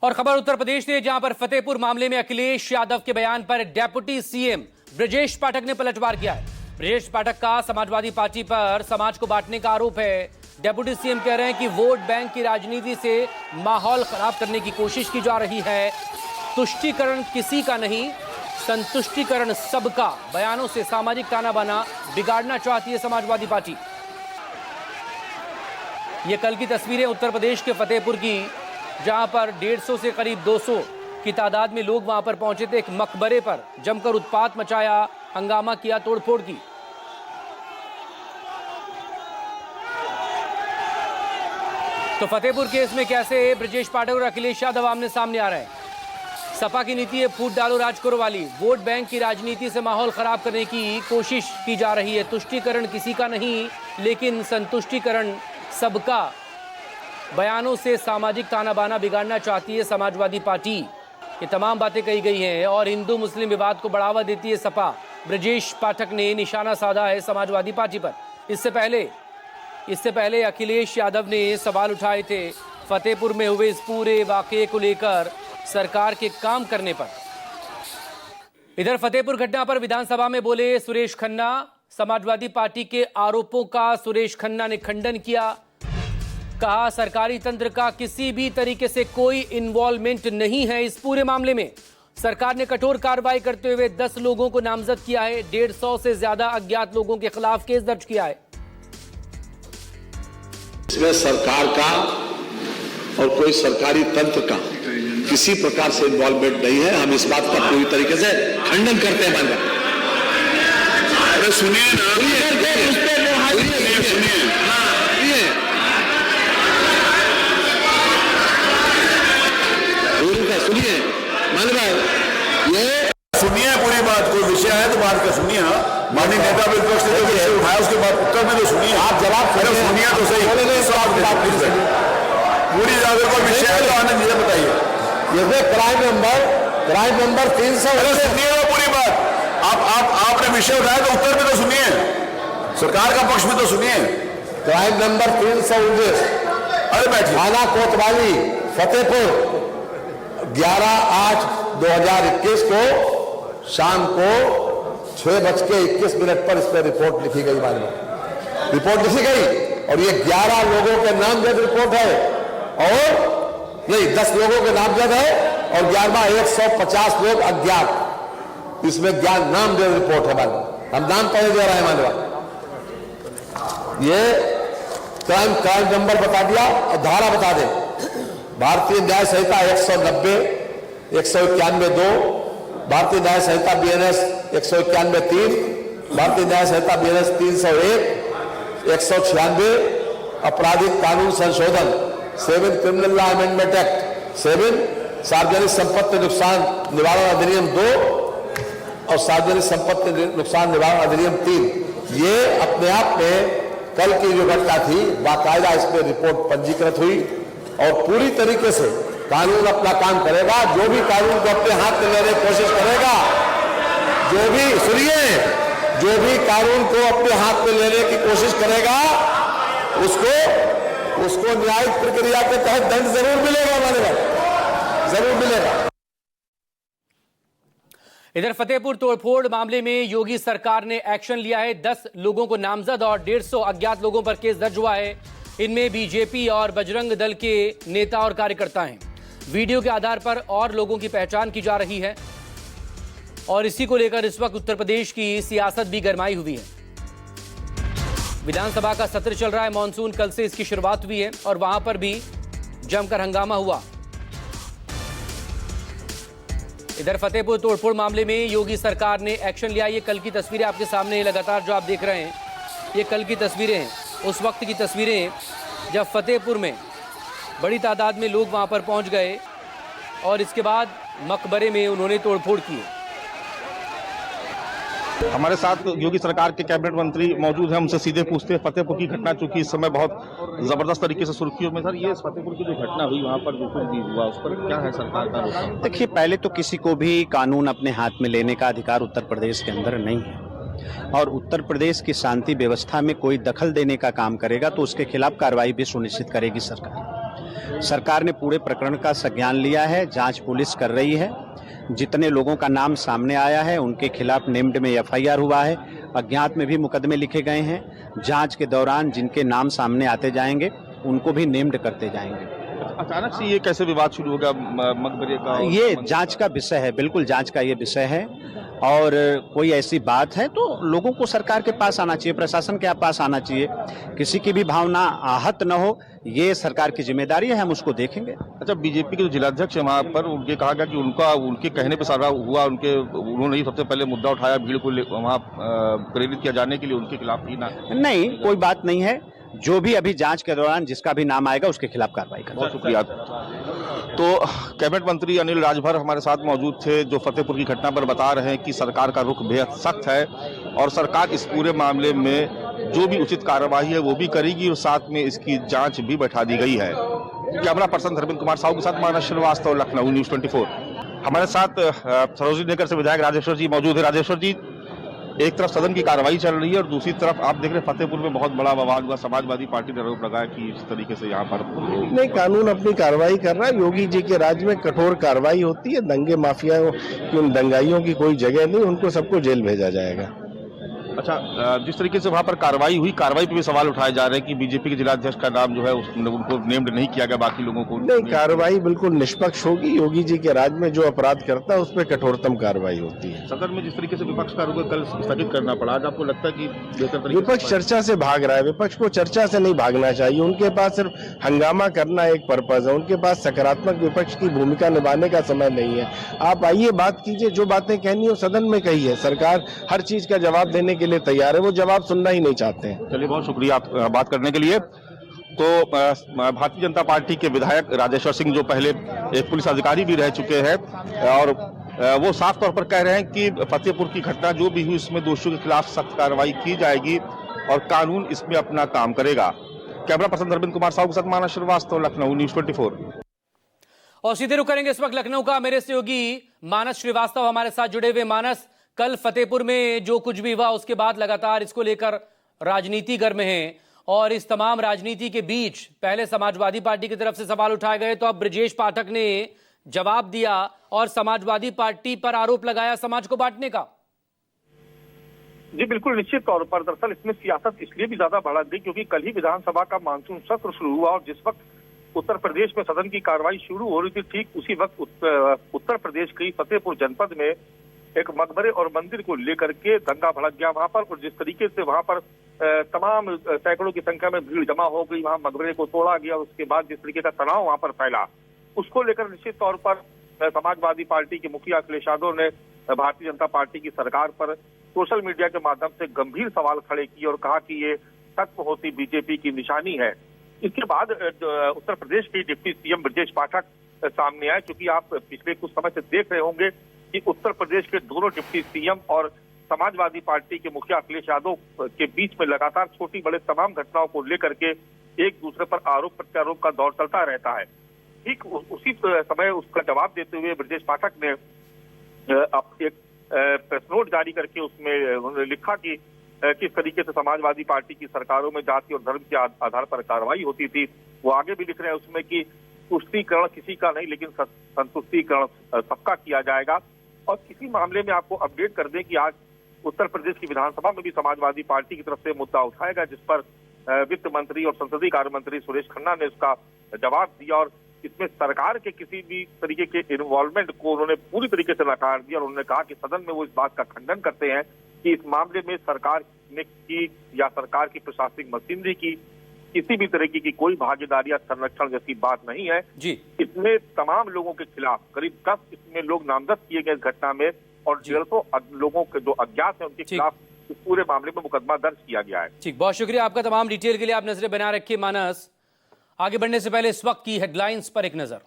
और खबर उत्तर प्रदेश से, जहां पर फतेहपुर मामले में अखिलेश यादव के बयान पर डेप्यूटी सीएम ब्रजेश पाठक ने पलटवार किया है। ब्रजेश पाठक का समाजवादी पार्टी पर समाज को बांटने का आरोप है। डेप्यूटी सीएम कह रहे हैं कि वोट बैंक की राजनीति से माहौल खराब करने की कोशिश की जा रही है। तुष्टीकरण किसी का नहीं, संतुष्टीकरण सबका। बयानों से सामाजिक ताना बाना बिगाड़ना चाहती है समाजवादी पार्टी। ये कल की तस्वीरें उत्तर प्रदेश के फतेहपुर की, जहां पर 150 से करीब 200 की तादाद में लोग वहां पर पहुंचे थे। एक मकबरे पर जमकर उत्पात मचाया, हंगामा किया, तोड़फोड़ की। तो फतेहपुर केस में कैसे ब्रजेश पाठक और अखिलेश यादव आमने सामने आ रहे हैं। सपा की नीति है फूट डालो राज करो वाली। वोट बैंक की राजनीति से माहौल खराब करने की कोशिश की जा रही है। तुष्टीकरण किसी का नहीं, लेकिन संतुष्टीकरण सबका। बयानों से सामाजिक ताना बाना बिगाड़ना चाहती है समाजवादी पार्टी। ये तमाम बातें कही गई हैं और हिंदू मुस्लिम विवाद को बढ़ावा देती है सपा। ब्रजेश पाठक ने निशाना साधा है समाजवादी पार्टी पर। इससे पहले अखिलेश यादव ने सवाल उठाए थे फतेहपुर में हुए इस पूरे वाकये को लेकर सरकार के काम करने पर। इधर फतेहपुर घटना पर विधानसभा में बोले सुरेश खन्ना। समाजवादी पार्टी के आरोपों का सुरेश खन्ना ने खंडन किया। कहा सरकारी तंत्र का किसी भी तरीके से कोई इन्वॉल्वमेंट नहीं है इस पूरे मामले में। सरकार ने कठोर कार्रवाई करते हुए 10 लोगों को नामजद किया है। 150 से ज्यादा अज्ञात लोगों के खिलाफ केस दर्ज किया है। इसमें सरकार का और कोई सरकारी तंत्र का किसी प्रकार से इन्वॉल्वमेंट नहीं है। हम इस बात का पूरी तरीके से खंडन करते हैं। अरे सुनिए ना, सुनिए मान भाई, ये सुनिए पूरी बात। कोई विषय है तो बात का सुनिए। माननीय नेता विपक्ष ने जो विषय उठाया उसके बाद उत्तर में तो सुनिए। आप जवाब सुनिए तो सही। पूरी जाकर कोई विषय है तो आनंद जी बताइए। ये क्राइम नंबर 300। सुनिए वो पूरी बात। आपने विषय उठाया तो उत्तर में तो सुनिए, सरकार का पक्ष में तो सुनिए। Crime number 319। अरे बैठिए। थाना कोतवाली फतेहपुर 11/8/2021 को शाम को 6:21 पर इस पर रिपोर्ट लिखी गई। रिपोर्ट लिखी गई और ये 11 लोगों के नामजद रिपोर्ट है, और नहीं 10 लोगों के नामजद है और 11वां 150 लोग अज्ञात। इसमें नामजद रिपोर्ट है। हम नाम पहले दे रहे हैं। मानवा ये क्राइम नंबर बता दिया और धारा बता दें। भारतीय न्याय संहिता 190, 191(2), भारतीय न्याय संहिता BNS 191(3), भारतीय न्याय संहिता BNS 301, 196, आपराधिक कानून संशोधन 7 क्रिमिनल लॉ अमेंडमेंट एक्ट 7, सार्वजनिक संपत्ति नुकसान निवारण अधिनियम 2 और सार्वजनिक संपत्ति नुकसान निवारण अधिनियम 3। ये अपने आप में कल की जो घटना थी, बाकायदा इस पर रिपोर्ट पंजीकृत हुई और पूरी तरीके से कानून अपना काम करेगा। जो भी कानून को अपने हाथ में लेने की कोशिश करेगा, जो भी कानून को अपने हाथ में लेने की कोशिश करेगा, उसको न्यायिक प्रक्रिया के तहत दंड जरूर मिलेगा। जरूर मिलेगा। इधर फतेहपुर तोड़फोड़ मामले में योगी सरकार ने एक्शन लिया है। 10 लोगों को नामजद और 150 अज्ञात लोगों पर केस दर्ज हुआ है। इनमें बीजेपी और बजरंग दल के नेता और कार्यकर्ता हैं। वीडियो के आधार पर और लोगों की पहचान की जा रही है और इसी को लेकर इस वक्त उत्तर प्रदेश की सियासत भी गरमाई हुई है। विधानसभा का सत्र चल रहा है। मॉनसून कल से इसकी शुरुआत हुई है और वहां पर भी जमकर हंगामा हुआ। इधर फतेहपुर तोड़फोड़ मामले में योगी सरकार ने एक्शन लिया। ये कल की तस्वीरें आपके सामने लगातार जो आप देख रहे हैं, ये कल की तस्वीरें हैं। उस वक्त की तस्वीरें जब फतेहपुर में बड़ी तादाद में लोग वहां पर पहुंच गए और इसके बाद मकबरे में उन्होंने तोड़फोड़ की। हमारे साथ योगी सरकार के कैबिनेट मंत्री मौजूद हैं। हमसे सीधे पूछते हैं फतेहपुर की घटना, चूंकि इस समय बहुत जबरदस्त तरीके से सुर्खियों में। सर, ये फतेहपुर की जो घटना हुई वहां पर जो कुछ भी हुआ, उस पर क्या है सरकार का रोक? देखिए, पहले तो किसी को भी कानून अपने हाथ में लेने का अधिकार उत्तर प्रदेश के अंदर नहीं है और उत्तर प्रदेश की शांति व्यवस्था में कोई दखल देने का काम करेगा तो उसके खिलाफ कार्रवाई भी सुनिश्चित करेगी सरकार। सरकार ने पूरे प्रकरण का संज्ञान लिया है, जांच पुलिस कर रही है। जितने लोगों का नाम सामने आया है उनके खिलाफ नेम्ड में एफआईआर हुआ है, अज्ञात में भी मुकदमे लिखे गए हैं। जांच के दौरान जिनके नाम सामने आते जाएंगे उनको भी नेम्ड करते जाएंगे। अचानक से ये कैसे विवाद शुरू हो गया मकबरे का? ये जांच का विषय है, बिल्कुल जांच का ये विषय है। और कोई ऐसी बात है तो लोगों को सरकार के पास आना चाहिए, प्रशासन के पास आना चाहिए। किसी की भी भावना आहत न हो, ये सरकार की जिम्मेदारी है, हम उसको देखेंगे। अच्छा, बीजेपी के जो जिलाध्यक्ष है वहाँ पर उनके कहा गया कि उनके कहने पे सारा हुआ, उन्होंने ही सबसे पहले मुद्दा उठाया भीड़ को वहाँ प्रेरित किया जाने के लिए, उनके खिलाफ ही ना? नहीं, कोई बात नहीं है। जो भी अभी जांच के दौरान जिसका भी नाम आएगा उसके खिलाफ कार्रवाई करें। बहुत शुक्रिया। तो कैबिनेट मंत्री अनिल राजभर हमारे साथ मौजूद थे, जो फतेहपुर की घटना पर बता रहे हैं कि सरकार का रुख बेहद सख्त है और सरकार इस पूरे मामले में जो भी उचित कार्रवाई है वो भी करेगी और साथ में इसकी जांच भी बैठा दी गई है। कैमरा पर्सन धर्मेंद्र कुमार साहू के साथ मानस श्रीवास्तव, लखनऊ, न्यूज़ 24। हमारे साथ सरोजनी नगर से विधायक राजेश्वर जी मौजूद है। राजेश्वर जी, एक तरफ सदन की कार्रवाई चल रही है और दूसरी तरफ आप देख रहे हैं फतेहपुर में बहुत बड़ा बवाल हुआ। समाजवादी पार्टी ने आरोप लगाया कि इस तरीके से यहाँ पर नहीं, कानून अपनी कार्रवाई कर रहा है। योगी जी के राज में कठोर कार्रवाई होती है। दंगे माफियाओं की, उन दंगाइयों की कोई जगह नहीं, उनको सबको जेल भेजा जाएगा। अच्छा, जिस तरीके से वहाँ पर कार्रवाई हुई, कार्रवाई पे भी सवाल उठाए जा रहे हैं कि बीजेपी के जिलाध्यक्ष का नाम जो है उनको नेम्ड नहीं किया गया, बाकी लोगों को नहीं। कार्रवाई बिल्कुल निष्पक्ष होगी। योगी जी के राज में जो अपराध करता है उस पर कठोरतम कार्रवाई होती है। सदन में जिस तरीके से विपक्ष का रुख कल स्थगित करना पड़ा, आज आपको लगता है कि बेहतर तरीके विपक्ष चर्चा से भाग रहा है? विपक्ष को चर्चा से नहीं भागना चाहिए। उनके पास सिर्फ हंगामा करना एक पर्पज है। उनके पास सकारात्मक विपक्ष की भूमिका निभाने का समय नहीं है। आप आइए, बात कीजिए, जो बातें कहनी हो सदन में कही है। सरकार हर चीज का जवाब देने के लिए तैयार है, वो जवाब सुनना ही नहीं चाहते हैं। चलिए, बहुत शुक्रिया आप बात करने के लिए। तो भारतीय जनता पार्टी के विधायक राजेश्वर सिंह, जो पहले एक पुलिस अधिकारी भी रह चुके हैं, और वो साफ तौर पर कह रहे हैं कि फतेहपुर की घटना जो भी हुई उसमें दोषियों के खिलाफ सख्त कार्रवाई की जाएगी और कानून इसमें अपना काम करेगा। कैमरा पर्सन धर्मेंद्र कुमार साहू के साथ मानस श्रीवास्तव, लखनऊ, न्यूज़ 24। और सीधे रुक करेंगे इस वक्त लखनऊ का मेरे सहयोगी मानस श्रीवास्तव हमारे साथ जुड़े हुए। मानस, कल फतेहपुर में जो कुछ भी हुआ उसके बाद लगातार इसको लेकर राजनीति गर्म है और इस तमाम राजनीति के बीच पहले समाजवादी पार्टी की तरफ से सवाल उठाए गए, तो अब ब्रजेश पाठक ने जवाब दिया और समाजवादी पार्टी पर आरोप लगाया समाज को बांटने का। जी बिल्कुल, निश्चित तौर पर। दरअसल इसमें सियासत इसलिए भी ज्यादा बढ़ा गई क्योंकि कल ही विधानसभा का मानसून सत्र शुरू हुआ और जिस वक्त उत्तर प्रदेश में सदन की कार्रवाई शुरू हो रही थी, ठीक उसी वक्त उत्तर प्रदेश के फतेहपुर जनपद में एक मकबरे और मंदिर को लेकर के दंगा भड़क गया वहां पर। और जिस तरीके से वहां पर तमाम सैकड़ों की संख्या में भीड़ जमा हो गई, वहां मकबरे को तोड़ा गया, उसके बाद जिस तरीके का तनाव वहां पर फैला, उसको लेकर निश्चित तौर पर समाजवादी पार्टी के मुखिया अखिलेश यादव ने भारतीय जनता पार्टी की सरकार पर सोशल मीडिया के माध्यम से गंभीर सवाल खड़े किए और कहा कि ये खत्म होती बीजेपी की निशानी है। इसके बाद उत्तर प्रदेश के डिप्टी सीएम ब्रजेश पाठक सामने आए। क्योंकि आप पिछले कुछ समय से देख रहे होंगे कि उत्तर प्रदेश के दोनों डिप्टी सीएम और समाजवादी पार्टी के मुखिया अखिलेश यादव के बीच में लगातार छोटी बड़े तमाम घटनाओं को लेकर के एक दूसरे पर आरोप प्रत्यारोप का दौर चलता रहता है। ठीक उसी समय उसका जवाब देते हुए ब्रजेश पाठक ने एक प्रेस नोट जारी करके उसमें उन्होंने लिखा कि किस तरीके से समाजवादी पार्टी की सरकारों में जाति और धर्म के आधार पर कार्रवाई होती थी। वो आगे भी लिख रहे हैं उसमें कि तुष्टीकरण किसी का नहीं लेकिन संतुष्टीकरण सबका किया जाएगा। और किसी मामले में आपको अपडेट कर दें कि आज उत्तर प्रदेश की विधानसभा में भी समाजवादी पार्टी की तरफ से मुद्दा उठाएगा, जिस पर वित्त मंत्री और संसदीय कार्य मंत्री सुरेश खन्ना ने उसका जवाब दिया और इसमें सरकार के किसी भी तरीके के इन्वॉल्वमेंट को उन्होंने पूरी तरीके से नकार दिया। और उन्होंने कहा कि सदन में वो इस बात का खंडन करते हैं कि इस मामले में सरकार ने की या सरकार की प्रशासनिक मशीनरी की किसी भी तरीके की कोई भागीदारी या संरक्षण जैसी बात नहीं है जी। इसमें तमाम लोगों के खिलाफ करीब 10 इसमें लोग नामजद किए गए इस घटना में और 150 लोगों के जो अज्ञात हैं उनके खिलाफ इस पूरे मामले में मुकदमा दर्ज किया गया है। ठीक, बहुत शुक्रिया आपका तमाम डिटेल के लिए। आप नजरें बना रखिए। मानस, आगे बढ़ने से पहले इस वक्त की हेडलाइंस पर एक नजर।